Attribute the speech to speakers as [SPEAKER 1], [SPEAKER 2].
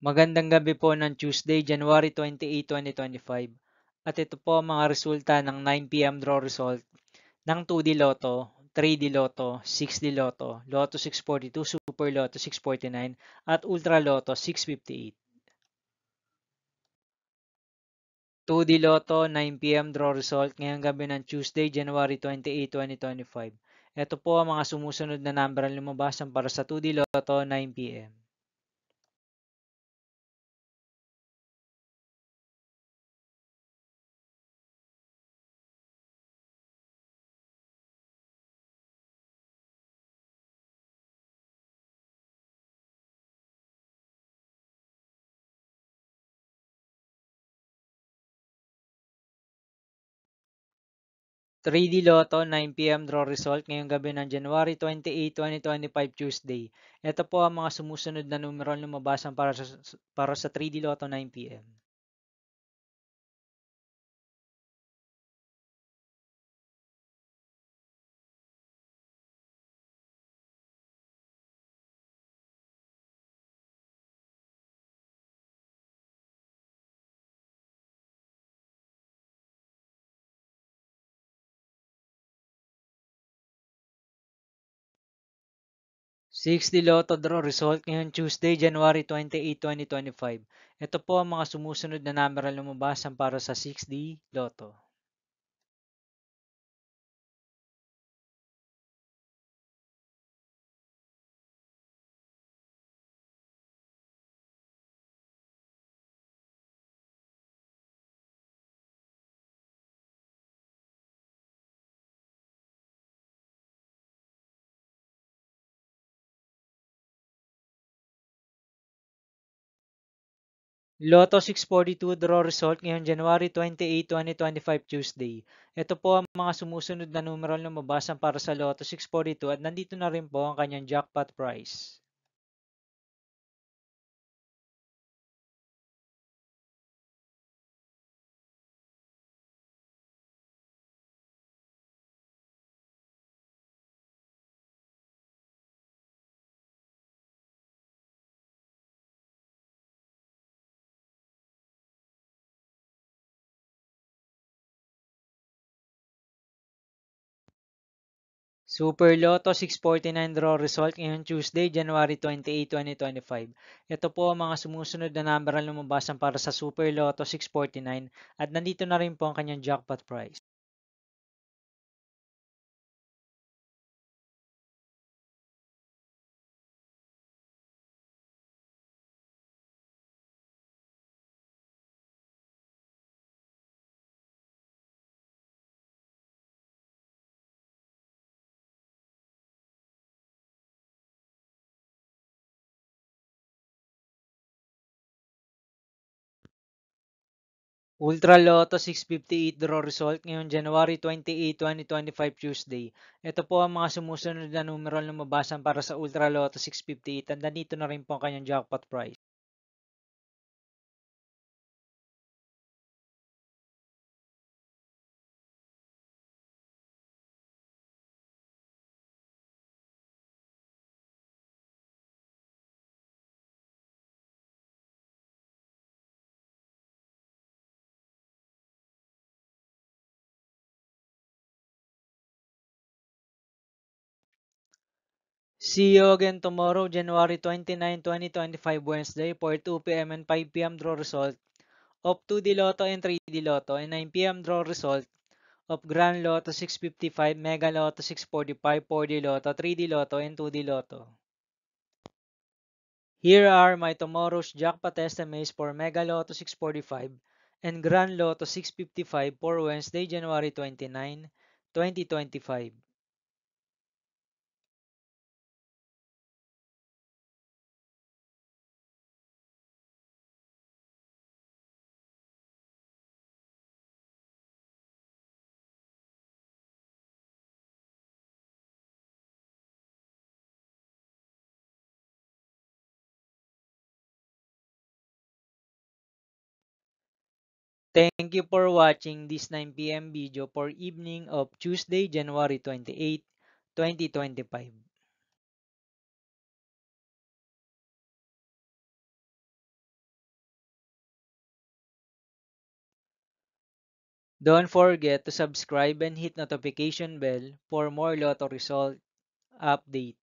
[SPEAKER 1] Magandang gabi po ng Tuesday, January 28, 2025. At ito po ang mga resulta ng 9 p.m. draw result ng 2D Lotto, 3D Lotto, 6D Lotto, Lotto 642, Super Lotto 649, at Ultra Lotto 658. 2D Lotto, 9 p.m. draw result ngayong gabi ng Tuesday, January 28, 2025. Ito po ang mga sumusunod na number ang lumabasan para sa 2D Lotto, 9 p.m. 3D Lotto, 9 p.m. draw result ngayong gabi ng January 28, 2025 Tuesday. Ito po ang mga sumusunod na numero ang lumabasan para sa 3D Lotto 9 p.m. 6D Lotto draw result ngayong Tuesday, January 28, 2025. Ito po ang mga sumusunod na number ang lumabasan para sa 6D Lotto. 'Lotto 642 draw result ngayong January 28, 2025 Tuesday. Ito po ang mga sumusunod na numero ang lumabasan para sa Lotto 642 at nandito na rin po ang kanyang jackpot prize. Super Lotto 649 draw result ngayong Tuesday, January 28, 2025. Ito po ang mga sumusunod na number ang lumabasan para sa Super Lotto 649 at nandito na rin po ang kanyang jackpot prize. Ultra Lotto 658 draw result ngayong January 28, 2025 Tuesday. Ito po ang mga sumusunod na numero ang lumabasan para sa Ultra Lotto 658 at nandito na rin po ang kanyang jackpot prize. See you again tomorrow, January 29, 2025 Wednesday for 2 p.m. and 5 p.m. draw result of 2D Lotto and 3D Lotto and 9 p.m. draw result of Grand Lotto 655, Mega Lotto 645, 4D Lotto, 3D Lotto, and 2D Lotto. Here are my tomorrow's jackpot estimates for Mega Lotto 645 and Grand Lotto 655 for Wednesday, January 29, 2025. Thank you for watching this 9 p.m. video for evening of Tuesday, January 28, 2025. Don't forget to subscribe and hit notification bell for more Lotto result update.